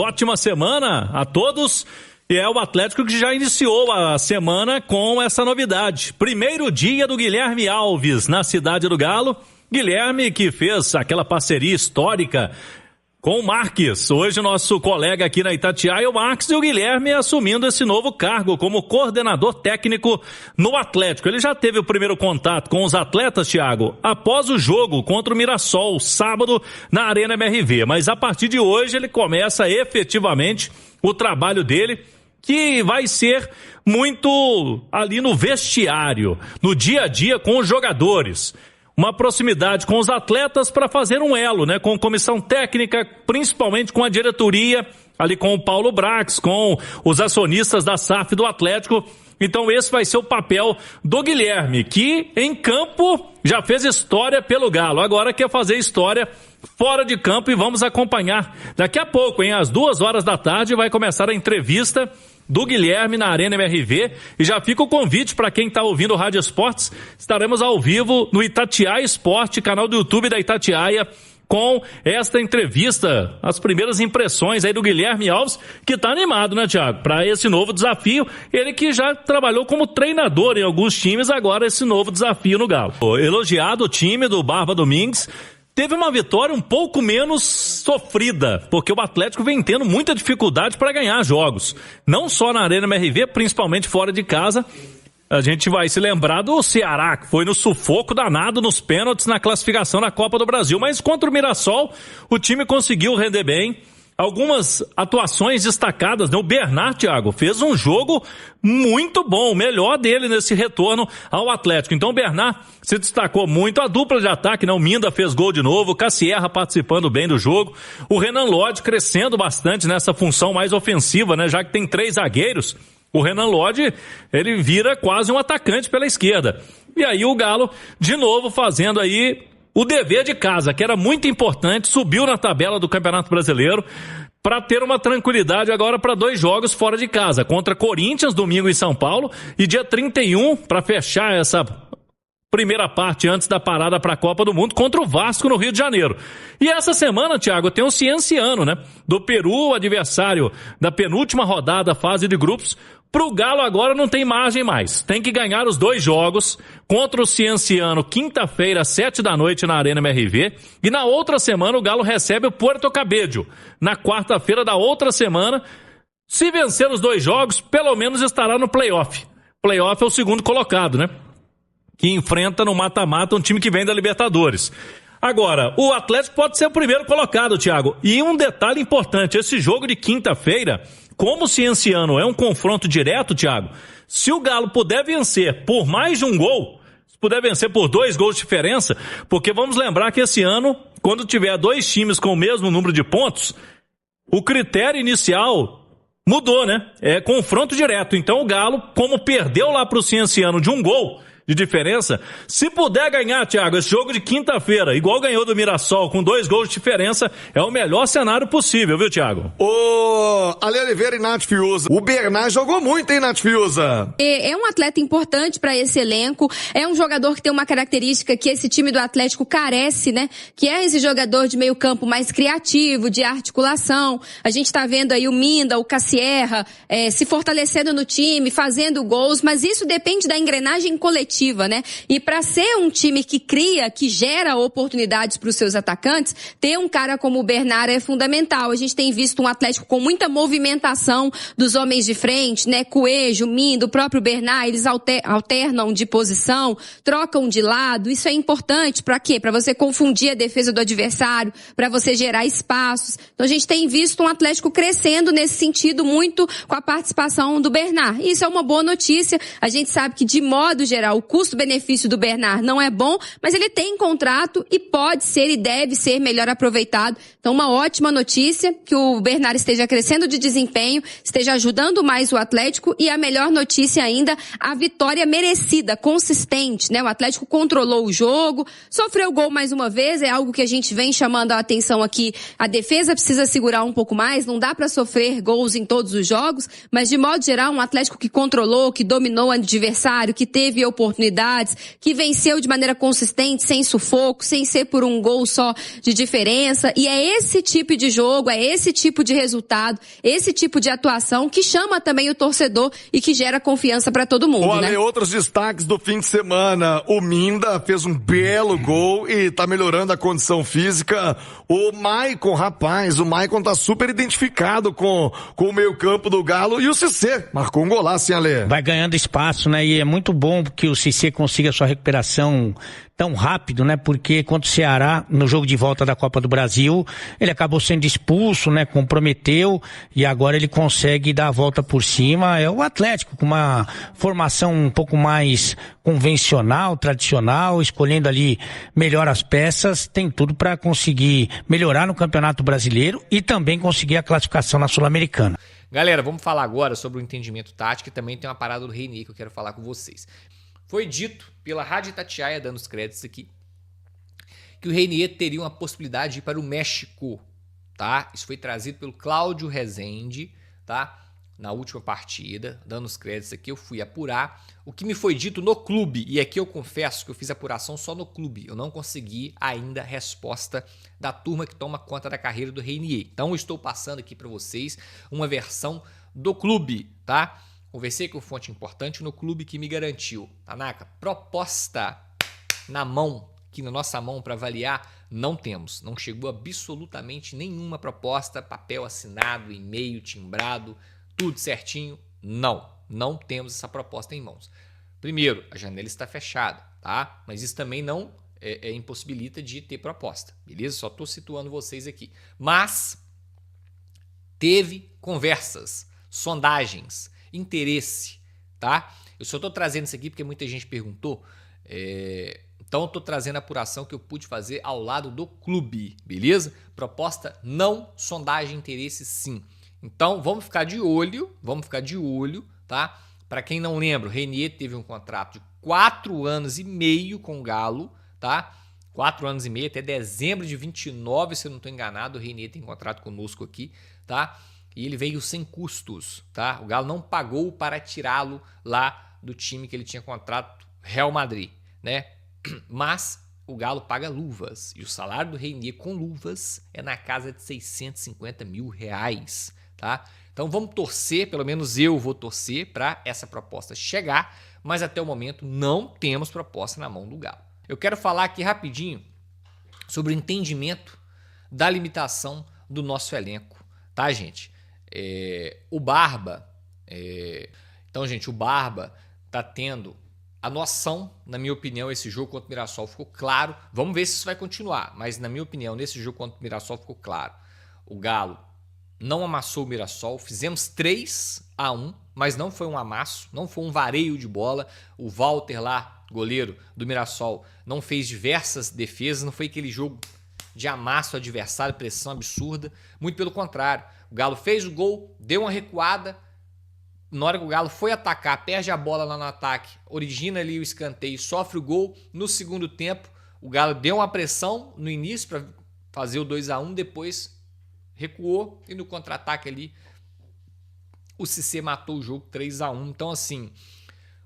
Ótima semana a todos. E é o Atlético que já iniciou a semana com essa novidade. Primeiro dia do Guilherme Alves na Cidade do Galo. Guilherme que fez aquela parceria histórica com o Marques. Hoje nosso colega aqui na Itatiaia, o Marques, e o Guilherme assumindo esse novo cargo como coordenador técnico no Atlético. Ele já teve o primeiro contato com os atletas, Thiago, após o jogo contra o Mirassol, sábado, na Arena MRV. Mas a partir de hoje ele começa efetivamente o trabalho dele, que vai ser muito ali no vestiário, no dia a dia com os jogadores. Uma proximidade com os atletas para fazer um elo, né? Com comissão técnica, principalmente com a diretoria, ali com o Paulo Brax, com os acionistas da SAF do Atlético. Então esse vai ser o papel do Guilherme, que em campo já fez história pelo Galo. Agora quer fazer história fora de campo e vamos acompanhar daqui a pouco, hein? Às 14h vai começar a entrevista do Guilherme na Arena MRV, e já fica o convite para quem está ouvindo o Rádio Esportes. Estaremos ao vivo no Itatiaia Esporte, canal do YouTube da Itatiaia, com esta entrevista, as primeiras impressões aí do Guilherme Alves, que está animado, né, Thiago, para esse novo desafio. Ele que já trabalhou como treinador em alguns times, agora esse novo desafio no Galo. Elogiado o time do Barba Domingues. Teve uma vitória um pouco menos sofrida, porque o Atlético vem tendo muita dificuldade para ganhar jogos. Não só na Arena MRV, principalmente fora de casa. A gente vai se lembrar do Ceará, que foi no sufoco danado nos pênaltis na classificação da Copa do Brasil. Mas contra o Mirassol, o time conseguiu render bem. Algumas atuações destacadas, né? O Bernard, Thiago, fez um jogo muito bom, o melhor dele nesse retorno ao Atlético. Então o Bernard se destacou muito, a dupla de ataque, né? O Minda fez gol de novo, o Cassierra participando bem do jogo, o Renan Lodge crescendo bastante nessa função mais ofensiva, né? Já que tem 3 zagueiros, o Renan Lodge, ele vira quase um atacante pela esquerda. E aí o Galo, de novo, fazendo aí o dever de casa, que era muito importante, subiu na tabela do Campeonato Brasileiro para ter uma tranquilidade agora para 2 jogos fora de casa, contra Corinthians, domingo em São Paulo, e dia 31, para fechar essa primeira parte antes da parada para a Copa do Mundo, contra o Vasco no Rio de Janeiro. E essa semana, Thiago, tem o Cienciano, né? Do Peru, adversário da penúltima rodada, fase de grupos. Pro Galo agora não tem margem mais. Tem que ganhar os 2 jogos contra o Cienciano, quinta-feira, 19h na Arena MRV. E na outra semana o Galo recebe o Puerto Cabello. Na quarta-feira da outra semana, se vencer os 2 jogos, pelo menos estará no playoff. Playoff é o segundo colocado, né? Que enfrenta no mata-mata um time que vem da Libertadores. Agora, o Atlético pode ser o primeiro colocado, Thiago. E um detalhe importante, esse jogo de quinta-feira, como o Cienciano é um confronto direto, Thiago, se o Galo puder vencer por mais de um gol, se puder vencer por 2 gols de diferença, porque vamos lembrar que esse ano, quando tiver 2 times com o mesmo número de pontos, o critério inicial mudou, né? É confronto direto. Então o Galo, como perdeu lá pro Cienciano de 1 gol de diferença, se puder ganhar, Thiago, esse jogo de quinta-feira, igual ganhou do Mirassol, com 2 gols de diferença, é o melhor cenário possível, viu, Thiago? Ô, Ale Oliveira e Nath Fiuza, o Bernard jogou muito, hein, Nath Fiuza? É um atleta importante para esse elenco, é um jogador que tem uma característica que esse time do Atlético carece, né? Que é esse jogador de meio campo mais criativo, de articulação. A gente tá vendo aí o Minda, o Cassierra, se fortalecendo no time, fazendo gols, mas isso depende da engrenagem coletiva, né? E para ser um time que cria, que gera oportunidades para os seus atacantes, ter um cara como o Bernard é fundamental. A gente tem visto um Atlético com muita movimentação dos homens de frente, né? Coelho, Mindo, o próprio Bernard, eles alternam de posição, trocam de lado. Isso é importante para quê? Para você confundir a defesa do adversário, para você gerar espaços. Então a gente tem visto um Atlético crescendo nesse sentido muito com a participação do Bernard. Isso é uma boa notícia. A gente sabe que, de modo geral, o custo-benefício do Bernard não é bom, mas ele tem contrato e pode ser e deve ser melhor aproveitado. Então, uma ótima notícia que o Bernard esteja crescendo de desempenho, esteja ajudando mais o Atlético, e a melhor notícia ainda, a vitória merecida, consistente, né? O Atlético controlou o jogo, sofreu gol mais uma vez, é algo que a gente vem chamando a atenção aqui. A defesa precisa segurar um pouco mais, não dá para sofrer gols em todos os jogos, mas de modo geral, um Atlético que controlou, que dominou o adversário, que teve oportunidade oportunidades, que venceu de maneira consistente, sem sufoco, sem ser por um gol só de diferença. E é esse tipo de jogo, é esse tipo de resultado, esse tipo de atuação que chama também o torcedor e que gera confiança para todo mundo, Olha, né? outros destaques do fim de semana. O Minda fez um belo gol e tá melhorando a condição física. O Maicon, rapaz, o Maicon tá super identificado com o meio-campo do Galo. E o Cissé marcou um golaço, hein, Ale? Vai ganhando espaço, né? E é muito bom que o Cissé consiga sua recuperação tão rápido, né? Porque contra o Ceará, no jogo de volta da Copa do Brasil, ele acabou sendo expulso, né? Comprometeu e agora ele consegue dar a volta por cima. É o Atlético com uma formação um pouco mais convencional, tradicional, escolhendo ali melhor as peças, tem tudo para conseguir melhorar no Campeonato Brasileiro e também conseguir a classificação na Sul-Americana. Galera, vamos falar agora sobre o entendimento tático e também tem uma parada do Reinier que eu quero falar com vocês. Foi dito pela Rádio Itatiaia, dando os créditos aqui, que o Reinier teria uma possibilidade de ir para o México, tá? Isso foi trazido pelo Cláudio Rezende, tá? Na última partida, dando os créditos aqui, eu fui apurar o que me foi dito no clube, e aqui eu confesso que eu fiz apuração só no clube, eu não consegui ainda a resposta da turma que toma conta da carreira do Reinier. Então eu estou passando aqui para vocês uma versão do clube, tá? Conversei com fonte importante no clube que me garantiu. Tanaka, proposta na mão, aqui na nossa mão para avaliar, não temos. Não chegou absolutamente nenhuma proposta, papel assinado, e-mail timbrado, tudo certinho. Não temos essa proposta em mãos. Primeiro, a janela está fechada, tá? Mas isso também não impossibilita de ter proposta, beleza? Só estou situando vocês aqui. Mas teve conversas, sondagens, interesse, tá? Eu só estou trazendo isso aqui porque muita gente perguntou, então eu estou trazendo a apuração que eu pude fazer ao lado do clube, beleza? Proposta não, sondagem, interesse sim. Então vamos ficar de olho, tá? Para quem não lembra, o Reinier teve um contrato de 4 anos e meio com o Galo, tá? 4 anos e meio, até dezembro de 29, se eu não estou enganado, o Reinier tem contrato conosco aqui, tá? E ele veio sem custos, tá? O Galo não pagou para tirá-lo lá do time que ele tinha contrato, Real Madrid, né? Mas o Galo paga luvas e o salário do Reinier com luvas é na casa de 650 mil reais, tá? Então vamos torcer, pelo menos eu vou torcer para essa proposta chegar, mas até o momento não temos proposta na mão do Galo. Eu quero falar aqui rapidinho sobre o entendimento da limitação do nosso elenco, tá, gente? O Barba, então, gente, o Barba tá tendo a noção, na minha opinião, esse jogo contra o Mirassol ficou claro. Vamos ver se isso vai continuar, mas na minha opinião, nesse jogo contra o Mirassol ficou claro. O Galo não amassou o Mirassol, fizemos 3-1, mas não foi um amasso, não foi um vareio de bola. O Walter lá, goleiro do Mirassol, não fez diversas defesas, não foi aquele jogo de amasso adversário, pressão absurda, muito pelo contrário. O Galo fez o gol, deu uma recuada, na hora que o Galo foi atacar, perde a bola lá no ataque, origina ali o escanteio, sofre o gol. No segundo tempo, o Galo deu uma pressão no início para fazer o 2-1, depois recuou e no contra-ataque ali o Cissé matou o jogo 3-1. Então assim,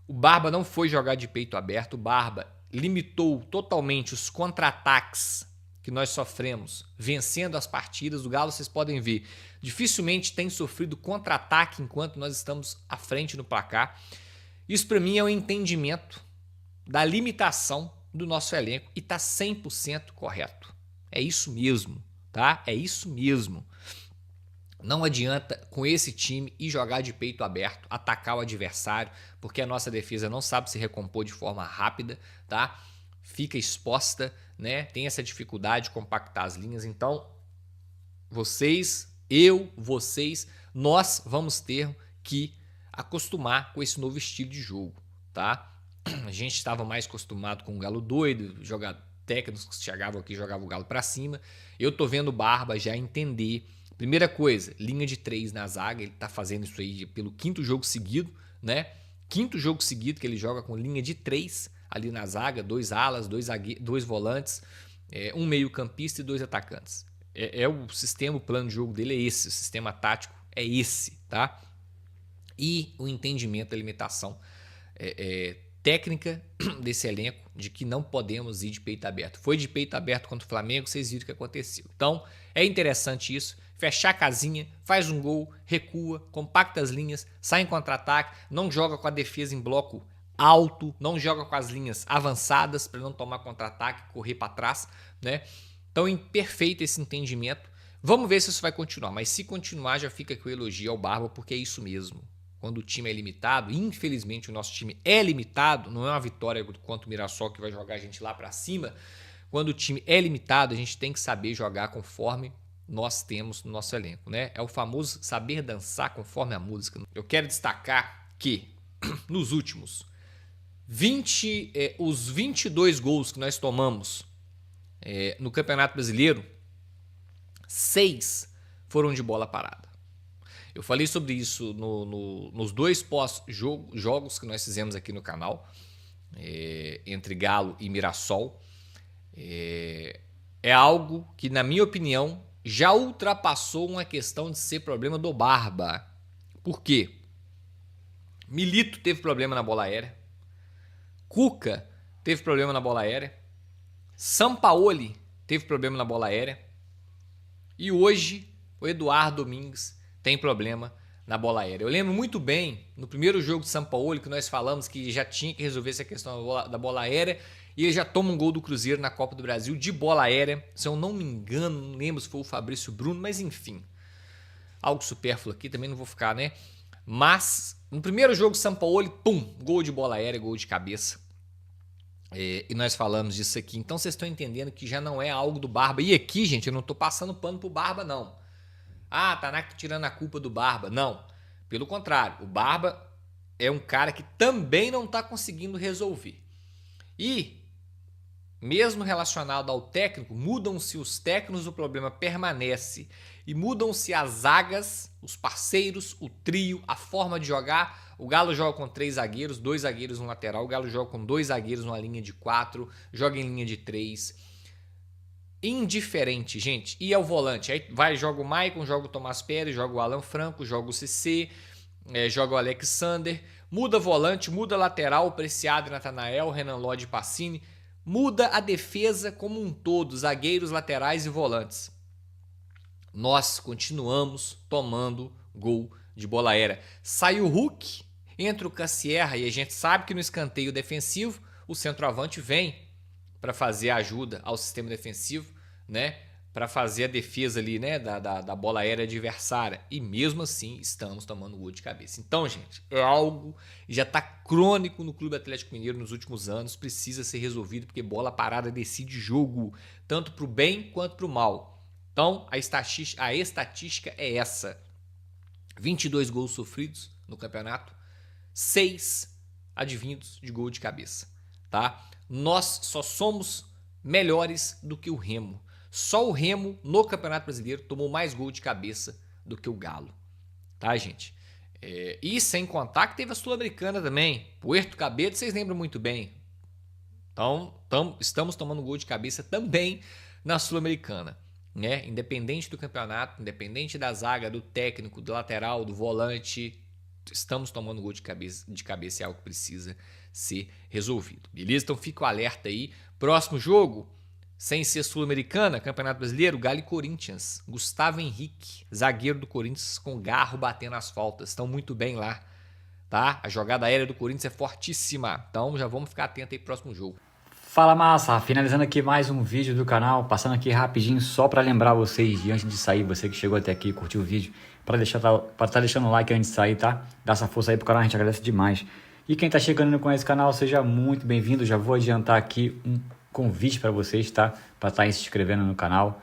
o Barba não foi jogar de peito aberto, o Barba limitou totalmente os contra-ataques que nós sofremos vencendo as partidas. O Galo, vocês podem ver, dificilmente tem sofrido contra-ataque enquanto nós estamos à frente no placar. Isso para mim é um entendimento da limitação do nosso elenco e tá 100% correto. É isso mesmo, tá? É isso mesmo. Não adianta com esse time ir jogar de peito aberto, atacar o adversário, porque a nossa defesa não sabe se recompor de forma rápida, tá? Fica exposta, né? Tem essa dificuldade de compactar as linhas. Então, vocês, nós vamos ter que acostumar com esse novo estilo de jogo, tá? A gente estava mais acostumado com o Galo doido, técnicos que chegavam aqui e jogavam o Galo para cima. Eu tô vendo o Barba já entender. Primeira coisa, linha de 3 na zaga, ele tá fazendo isso aí pelo 5º jogo seguido, né? 5º jogo seguido que ele joga com linha de 3 ali na zaga, 2 alas, 2 volantes, um meio campista e 2 atacantes. O sistema, o plano de jogo dele é esse, o sistema tático é esse, tá? E o entendimento da limitação técnica desse elenco de que não podemos ir de peito aberto. Foi de peito aberto contra o Flamengo, vocês viram o que aconteceu. Então, é interessante isso. Fechar a casinha, faz um gol, recua, compacta as linhas, sai em contra-ataque, não joga com a defesa em bloco alto, não joga com as linhas avançadas para não tomar contra-ataque, correr para trás, né? Então, imperfeito esse entendimento. Vamos ver se isso vai continuar, mas se continuar já fica aqui o elogio ao Barba, porque é isso mesmo. Quando o time é limitado, infelizmente o nosso time é limitado, não é uma vitória contra o Mirassol que vai jogar a gente lá para cima. Quando o time é limitado, a gente tem que saber jogar conforme nós temos no nosso elenco, né? É o famoso saber dançar conforme a música. Eu quero destacar que nos últimos os 22 gols que nós tomamos no Campeonato Brasileiro, 6 foram de bola parada. Eu falei sobre isso nos 2 pós-jogos que nós fizemos aqui no canal, entre Galo e Mirassol. É algo que, na minha opinião, já ultrapassou uma questão de ser problema do Barba. Por quê? Milito teve problema na bola aérea. Cuca teve problema na bola aérea. Sampaoli teve problema na bola aérea. E hoje o Eduardo Domingues tem problema na bola aérea. Eu lembro muito bem, no primeiro jogo de Sampaoli, que nós falamos que já tinha que resolver essa questão da bola aérea, e ele já toma um gol do Cruzeiro na Copa do Brasil de bola aérea. Se eu não me engano, não lembro se foi o Fabrício Bruno, mas enfim. Algo supérfluo aqui, também não vou ficar, né? Mas, no primeiro jogo, Sampaoli, pum, gol de bola aérea, gol de cabeça. E nós falamos disso aqui. Então, vocês estão entendendo que já não é algo do Barba. E aqui, gente, eu não estou passando pano pro Barba, não. Ah, tá tirando a culpa do Barba. Não. Pelo contrário, o Barba é um cara que também não está conseguindo resolver. E, mesmo relacionado ao técnico, mudam-se os técnicos, o problema permanece. E mudam-se as zagas, os parceiros, o trio, a forma de jogar. O Galo joga com 3 zagueiros, 2 zagueiros no lateral. O Galo joga com 2 zagueiros numa linha de 4, joga em linha de 3. Indiferente, gente. E é o volante. Aí joga o Maicon, joga o Tomás Pérez, joga o Alan Franco, joga o CC, joga o Alexander. Muda volante, muda lateral, Preciado e Natanael, Renan Lodge e Pacini. Muda a defesa como um todo, zagueiros, laterais e volantes. Nós continuamos tomando gol de bola aérea. Sai o Hulk, entra o Cassierra e a gente sabe que no escanteio defensivo o centroavante vem para fazer ajuda ao sistema defensivo, né? Para fazer a defesa ali, né? Da bola aérea adversária. E mesmo assim estamos tomando gol de cabeça. Então, gente, é algo que já está crônico no Clube Atlético Mineiro nos últimos anos. Precisa ser resolvido porque bola parada decide jogo, tanto para o bem quanto para o mal. Então, a estatística é essa. 22 gols sofridos no campeonato, 6 advindos de gol de cabeça, tá? Nós só somos melhores do que o Remo. Só o Remo, no Campeonato Brasileiro, tomou mais gol de cabeça do que o Galo, tá, gente? E sem contar que teve a Sul-Americana também. Puerto Cabello, vocês lembram muito bem. Então, estamos tomando gol de cabeça também na Sul-Americana. Né? Independente do campeonato, independente da zaga, do técnico, do lateral, do volante, estamos tomando gol de cabeça, é algo que precisa ser resolvido, beleza? Então fica o alerta aí. Próximo jogo, sem ser Sul-Americana, Campeonato Brasileiro, Galo e Corinthians. Gustavo Henrique, zagueiro do Corinthians, com garro batendo as faltas, estão muito bem lá, tá? A jogada aérea do Corinthians é fortíssima, então já vamos ficar atentos aí pro próximo jogo. Fala massa, finalizando aqui mais um vídeo do canal, passando aqui rapidinho só para lembrar vocês, e antes de sair, você que chegou até aqui, curtiu o vídeo, para estar deixando o like antes de sair, tá? Dá essa força aí pro canal, a gente agradece demais. E quem tá chegando e não conhece o canal, seja muito bem-vindo, já vou adiantar aqui um convite para vocês, tá? Para estar se inscrevendo no canal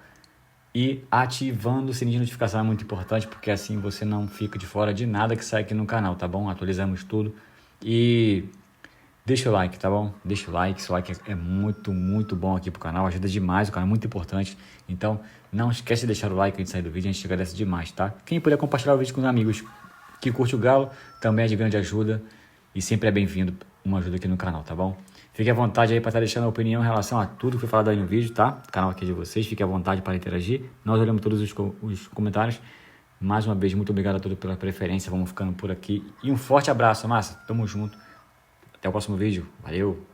e ativando o sininho de notificação, é muito importante, porque assim você não fica de fora de nada que sai aqui no canal, tá bom? Atualizamos tudo e... deixa o like, tá bom? Deixa o like, seu like é muito, muito bom aqui pro canal, ajuda demais, o canal é muito importante. Então, não esquece de deixar o like antes de sair do vídeo, a gente agradece demais, tá? Quem puder compartilhar o vídeo com os amigos que curte o Galo, também é de grande ajuda e sempre é bem-vindo uma ajuda aqui no canal, tá bom? Fique à vontade aí para estar deixando a opinião em relação a tudo que foi falado aí no vídeo, tá? O canal aqui é de vocês, fique à vontade para interagir. Nós olhamos todos os comentários. Mais uma vez, muito obrigado a todos pela preferência, vamos ficando por aqui. E um forte abraço, massa, tamo junto. Até o próximo vídeo. Valeu!